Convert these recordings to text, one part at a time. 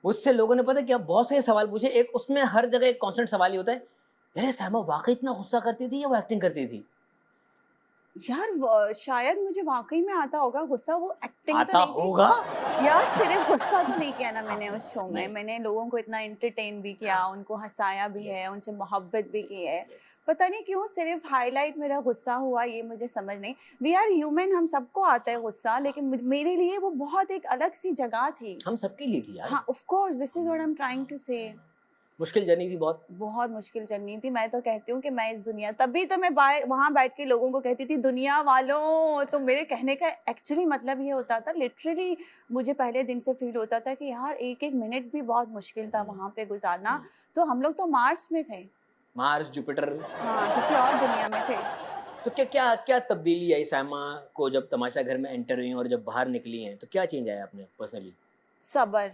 मुझसे लोगों ने पता है क्या बहुत से सवाल पूछे, एक उसमें हर जगह एक कांस्टेंट सवाल ही होता है, अरे सैमा वाकई इतना गुस्सा करती थी या वो एक्टिंग करती थी? यार शायद मुझे वाकई में आता होगा गुस्सा, वो एक्टिंग तो आता नहीं थी। होगा। यार सिर्फ गुस्सा तो नहीं किया ना हाँ, मैंने उस शो में, नहीं। मैंने लोगों को इतना एंटरटेन भी किया, हाँ, उनको हंसाया भी है, यस, उनसे मोहब्बत भी की है। यस। पता नहीं क्यों सिर्फ हाईलाइट मेरा गुस्सा हुआ, ये मुझे समझ नहीं। वी आर ह्यूमन, हम सबको आता है गुस्सा, लेकिन मेरे लिए वो बहुत एक अलग सी जगह थी। हम सबके लिए थी यार। हाँ, of course, this is what I am trying to say. मुश्किल जर्नी थी बहुत। बहुत मुश्किल जर्नी थी। मैं तो कहती हूँ कि मैं इस दुनिया, तभी तो मैं वहां बैठ के लोगों को कहती थी दुनिया वालों, तो मेरे कहने का एक्चुअली मतलब ये होता था, लिटरली मुझे पहले दिन से फील होता था कि यार एक एक मिनट भी बहुत मुश्किल था वहां पे गुजारना। तो हम लोग तो मार्स में थे। Mars, Jupiter. हाँ, किसी और दुनिया में थे। तो क्या क्या क्या तब्दीली आई सैमा को जब तमाशा घर में एंटर हुई और जब बाहर निकली हैं, तो क्या चेंज आया आपने पर्सनली? सबर।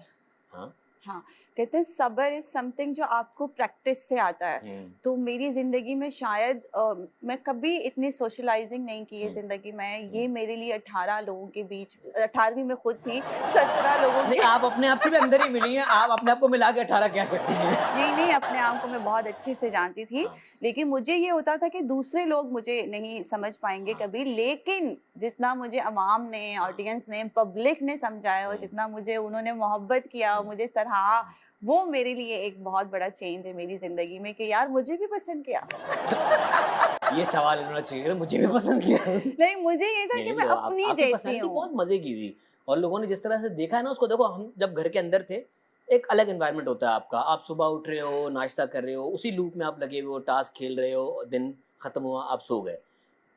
हाँ। हाँ, कहते हैं सबर इज समथिंग जो आपको प्रैक्टिस से आता है। तो मेरी जिंदगी में शायद मैं कभी इतनी सोशलाइजिंग नहीं की है जिंदगी में। ये मेरे लिए 18 लोगों के बीच, 18वीं में खुद थी, 17 लोगों नहीं, के आप अपने आप से भी अंदर ही मिली हैं, आप अपने आप को मिला के 18 कह सकती हैं। नहीं नहीं, अपने आप को मैं बहुत अच्छे से जानती थी। हाँ। लेकिन मुझे ये होता था कि दूसरे लोग मुझे नहीं समझ पाएंगे हाँ। कभी, लेकिन जितना मुझे अवाम ने, ऑडियंस ने, पब्लिक ने समझाया और जितना मुझे उन्होंने मोहब्बत किया, मुझे सराहा, वो मेरे लिए एक बहुत बड़ा चेंज है मेरी जिंदगी में कि यार मुझे भी पसंद किया। ये सवाल होना चाहिए, मुझे भी पसंद किया। नहीं, मुझे ये था कि मैं अपनी आपकी जैसी पर्सनैलिटी हूँ। बहुत मजे की थी और लोगों ने जिस तरह से देखा है ना उसको, देखो हम जब घर के अंदर थे, एक अलग एनवायरनमेंट होता है आपका, आप सुबह उठ रहे हो, नाश्ता कर रहे हो, उसी लूप में आप लगे हुए हो, टास्क खेल रहे हो, दिन खत्म हुआ, आप सो गए।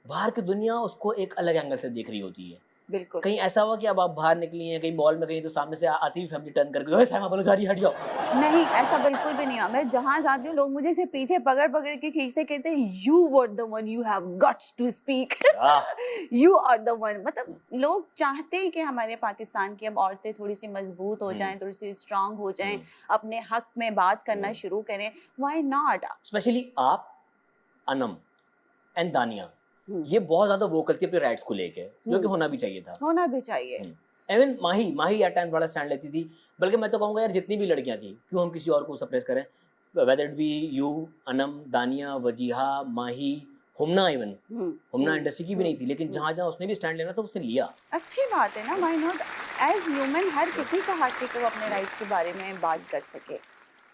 बाहर की दुनिया उसको एक अलग एंगल से देख रही होती है। बिल्कुल कहीं ऐसा हुआ कि अब आप बाहर निकली हैं कहीं मॉल में गई तो सामने से आती हुई फैमिली टर्न करके, ओए सैमा बोलो जा रही है, हट जाओ। नहीं, ऐसा बिल्कुल भी नहीं हुआ। मैं जहाँ जाती हूँ लोग मुझे से पीछे पकड़ पकड़ के खींचते, कहते हैं you were the one, you have guts to speak, you are the one. मतलब लोग चाहते हैं कि हमारे पाकिस्तान की अब औरतें थोड़ी सी मजबूत हो जाएं, थोड़ी सी स्ट्रांग हो जाएं, अपने हक में बात करना शुरू करें। Why not? स्पेशली आप, अनम एंड दानिया, ये बहुत ज्यादा वोकल थी अपने राइट्स को लेके, जो कि होना भी चाहिए था। होना भी चाहिए। इवन माही माही एट टाइम्स बड़ा स्टैंड लेती थी, बल्कि मैं तो कहूँगा यार जितनी भी लड़कियां थी, क्यों हम किसी और को सप्रेस करें, whether it be you, Anam, दानिया, वजीहा, माही, हुमना, इवन हुमना इंडस्ट्री की भी नहीं थी, लेकिन जहाँ जहाँ उसने भी स्टैंड लेना था उसने लिया। अच्छी बात है ना, व्हाई नॉट? एज ह्यूमन हर किसी का हक है कि वो अपने राइट्स के बारे में बात कर सके।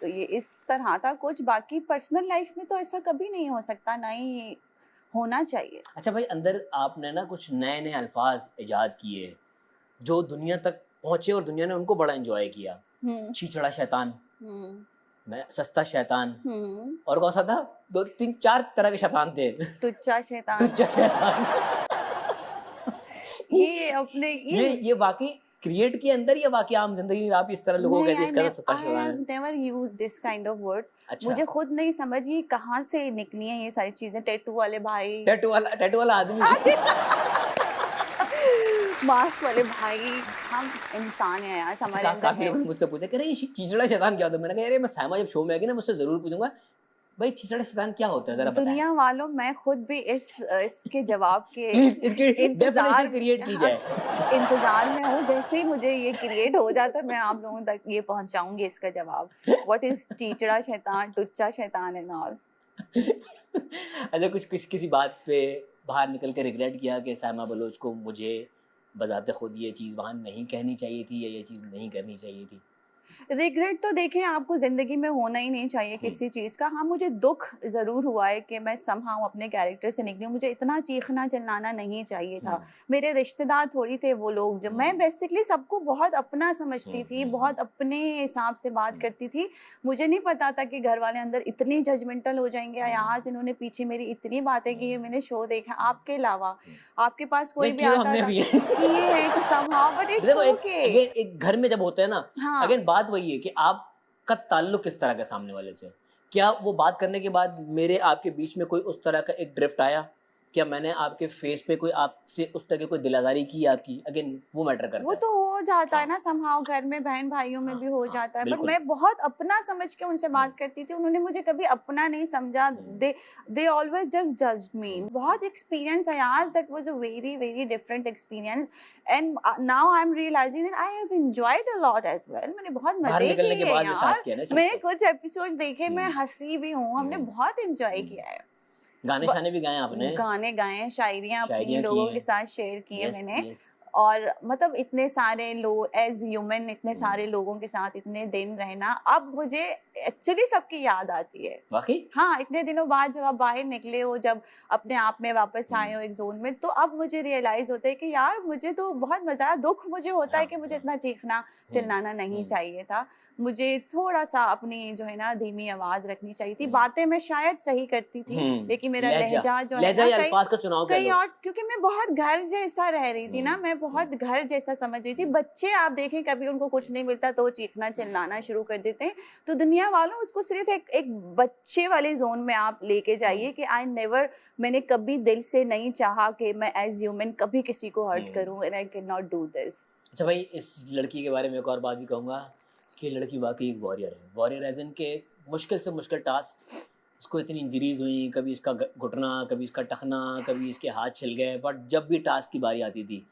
तो ये इस तरह था कुछ, बाकी पर्सनल लाइफ में तो ऐसा कभी नहीं हो सकता, ना ही होना चाहिए। अच्छा भाई, अंदर आपने ना कुछ नए नए अल्फाज इजाद किए जो दुनिया तक पहुंचे और दुनिया ने उनको बड़ा एंजॉय किया। छीछड़ा शैतान, मैं सस्ता शैतान, और कौन सा था, 2 3 4 तरह के शैतान थे। तुच्चा शैतान। तुच्चा शैतान। ये अपने ये वाकई क्रिएट के अंदर या वाकई आम जिंदगी में आप इस तरह लोगों को कहते हैं इसका सस्ता शैतान है? I never used this kind of words. अच्छा। मुझे खुद नहीं समझ ये कहाँ से निकली हैं ये सारी चीजें। टैटू वाले भाई, टैटू वाला आदमी। मास्क वाले भाई, हम इंसान हैं यार, हमारे अंदर काफी है। लोगों ने मुझसे पूछा कि अरे ये छीछड़ा शैतान क्या होता है? मैंने कहा यार मैं सामा जब शो में आएगी ना मुझसे जरूर पूछूंगा भाई छीछड़ा शैतान क्या होता है, जरा बताएं। दुनिया वालों, मैं खुद भी इसके जवाब के प्लीज इसकी इंतजार डेफिनेशन क्रिएट की जाए। इंतजार में हूँ। जैसे ही मुझे ये क्रिएट हो जाता है मैं आप लोगों तक ये पहुंचाऊंगी इसका जवाब। व्हाट इज टीचड़ा शैतान, टुच्चा शैतान एंड ऑल। अच्छा, कुछ किसी बात पे बाहर निकल के रिग्रेट किया कि सामा बलोच को मुझे बजाते खुद ये चीज़ वहाँ नहीं कहनी चाहिए थी या ये चीज़ नहीं करनी चाहिए थी? रिग्रेट तो देखें आपको जिंदगी में होना ही नहीं चाहिए किसी चीज़ का। हाँ, मुझे दुख ज़रूर हुआ है कि मैं समहाउ अपने कैरेक्टर से निकली हूँ। मुझे इतना चीखना चिल्लाना नहीं चाहिए था। मेरे रिश्तेदार थोड़ी थे वो लोग, जो मैं बेसिकली सबको बहुत अपना समझती थी, बहुत अपने हिसाब से बात करती थी। मुझे नहीं पता था कि घर वाले अंदर इतनी जजमेंटल हो जाएंगे। आज इन्होंने पीछे मेरी इतनी बातें की है, मैंने शो देखा आपके अलावा, आपके पास कोई भी आता था कि ये है कि समहाउ, बट इट्स ओके। एक घर में जब होता है ना, अगेन बात वही है कि आपका ताल्लुक किस तरह का सामने वाले से, क्या वो बात करने के बाद मेरे आपके बीच में कोई उस तरह का एक ड्रिफ्ट आया, क्या मैंने आपके फेस पे कोई आपसे उस तरह की कोई दिलाजारी की आपकी, अगेन वो मैटर करता है। वो तो हो हो जाता है हाँ। ना समहाउ, घर में बहन भाइयों में हाँ, भी हो हाँ, जाता है, बट बिल्कुल। मैं बहुत अपना समझ के उनसे बात करती थी, उन्होंने मुझे कभी अपना नहीं समझा। They they always just judged me. बहुत एक्सपीरियंस है यार, that was a very very different experience, and now I am realising that I have enjoyed a lot as well. मैंने बहुत बाहर मजे निकलने के किए बाद यार, एहसास किया ना इस चीज़ मैंने को। कुछ एपिसोड्स देखे, मैं हंसी भी हूँ, हमने बहुत एंजॉय किया है। गाने-शाने भी गाए आपने? गाने गाए, शायरियाँ अपनी शायरियाँ की लोगों के हैं। साथ शेयर की है यस, मैंने। यस। और मतलब इतने सारे लोग एज ह्यूमन, इतने सारे लोगों के साथ इतने दिन रहना, अब मुझे एक्चुअली सबकी याद आती है। वाक़ई? हाँ, इतने दिनों बाद जब आप बाहर निकले हो, जब अपने आप में वापस आए हो एक जोन में, तो अब मुझे रियलाइज होता है कि यार मुझे तो बहुत मजा आया। दुख मुझे होता है कि मुझे इतना चीखना चिल्लाना नहीं चाहिए था, मुझे थोड़ा सा अपनी जो है ना धीमी आवाज रखनी चाहिए थी। बातें मैं शायद सही करती थी, लेकिन मेरा लहजा जो है लहजा ना या अल्फाज का चुनाव कह कहीं लो। और, क्योंकि मैं बहुत घर जैसा रह रही थी ना, मैं बहुत घर जैसा समझ रही थी। बच्चे आप देखें, कभी उनको कुछ नहीं मिलता तो वो चीखना चिल्लाना शुरू कर देते हैं। तो दुनिया वालों, उसको सिर्फ एक एक बच्चे वाले जोन में आप लेके जाइए कि मैंने कभी दिल से नहीं चाहा कि मैं एज ह्यूमन कभी किसी को हर्ट करूं, and I can not do this. अच्छा भाई, इस लड़की के बारे में एक और बात भी कहूँगा कि ये लड़की वाकई एक वॉरियर है। वॉरियर एज इन के मुश्किल से मुश्किल टास्क, इसको इतनी इंजरीज हुई, कभी इसका घुटना, कभी इसका टखना, कभी इसके हाथ छिल गए, बट जब भी टास्क की बारी आती थी,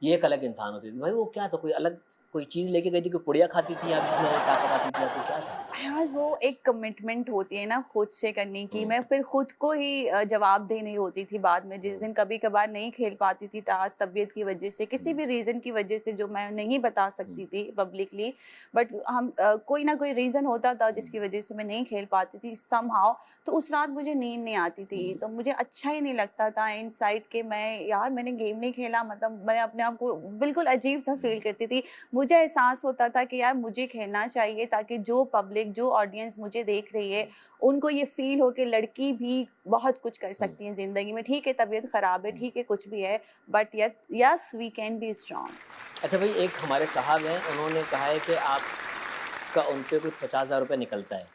ये एक अलग इंसान होती थी। भाई वो क्या था, कोई अलग कोई चीज़ लेके गई थी, कोई पुड़िया खाती थी या जिसमें ताकत आती थी, या कोई क्या था? हाँ, वो एक कमिटमेंट होती है ना खुद से करने की। मैं फिर खुद को ही जवाब दे नहीं होती थी बाद में, जिस दिन कभी कभार नहीं खेल पाती थी टास्क, तबीयत की वजह से, किसी भी रीज़न की वजह से जो मैं नहीं बता सकती थी पब्लिकली, बट हम कोई ना कोई रीज़न होता था जिसकी वजह से मैं नहीं खेल पाती थी समहाउ। तो उस रात मुझे नींद नहीं आती थी, तो मुझे अच्छा ही नहीं लगता था इनसाइड के मैंने गेम नहीं खेला, मतलब मैं अपने आप को बिल्कुल अजीब सा फील करती थी। मुझे एहसास होता था कि यार मुझे खेलना चाहिए, ताकि जो पब्लिक, जो ऑडियंस मुझे देख रही है, उनको ये फील हो कि लड़की भी बहुत कुछ कर सकती है ज़िंदगी में। ठीक है, तबीयत ख़राब है, ठीक है, कुछ भी है, but yes we can be strong. अच्छा भाई, एक हमारे साहब हैं, उन्होंने कहा है कि आपका उन पे कुछ 50,000 रुपये निकलता है,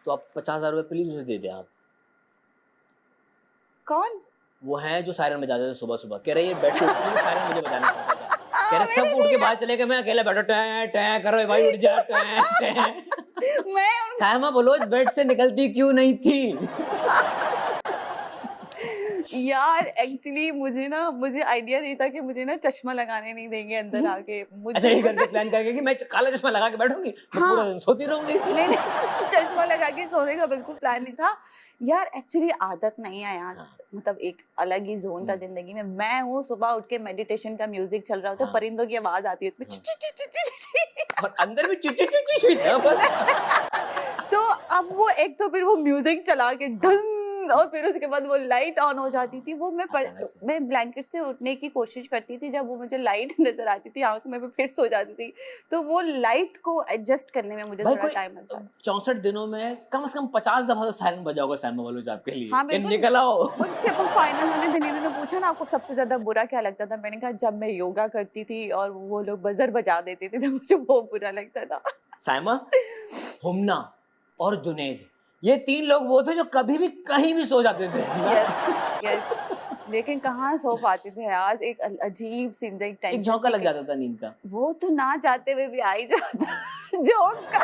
तो आप 50,000 रुपये प्लीज़ मुझे दे दें आप। कौन? वो हैं जो सायरन बजाते थे सुबह-सुबह, कह रहे ये बेडशीट क्यों सायरन मुझे बजाना पड़ता था। कह रहे सब उठ के बाहर चले गए, मैं अकेला बैठा टैं टैं कर रहा, भाई उठ जा टैं टैं। मैं सायमा बोलो बेड से निकलती क्यों नहीं थी? यार एक्चुअली मुझे आइडिया नहीं था कि मुझे ना चश्मा लगाने नहीं देंगे अंदर आके। अच्छा, ये घर से प्लान करके कि मैं काला चश्मा लगा के बैठूंगी, मैं हाँ। पूरा दिन सोती रहूंगी। नहीं चश्मा लगा के सोने का बिल्कुल प्लान नहीं था यार। एक्चुअली आदत नहीं है यार, मतलब एक अलग ही जोन था जिंदगी में। मैं हूँ, सुबह उठ के मेडिटेशन का म्यूजिक चल रहा होता है, परिंदों की आवाज आती है इसमें, ची ची ची ची ची ची। और अंदर भी चिची चिची हुई था बस। तो अब वो एक तो फिर वो म्यूजिक चला के ढंग, और फिर उसके बाद वो लाइट ऑन हो जाती थी। वो मैं ब्लैंकेट से उठने की कोशिश करती थी, जब वो मुझे लाइट नजर आती थी आंख में, मैं फिर सो जाती थी। तो वो लाइट को एडजस्ट करने में मुझे थोड़ा टाइम लगता है। 64 दिनों में कम से कम 50 दफा तो सायरन बजा होगा सायमा बलोच आपके लिए। हाँ, बिल्कुल। निकल आओ। मुझसे वो फाइनल वाले दिन इन्होंने पूछा ना आपको सबसे ज्यादा बुरा क्या लगता था, मैंने कहा जब मैं योगा करती थी और वो लोग बजर बजा देते थे, तो मुझे वो बुरा लगता था। सायमा, हुम्ना और जुनैद, ये 3 लोग वो थे जो कभी भी कहीं भी सो जाते थे। यस लेकिन कहाँ सो पाते थे यार, एक अजीब सी टेंशन, एक झोंका लग जाता था नींद का। वो तो ना जाते हुए भी आ ही जाता झोंका।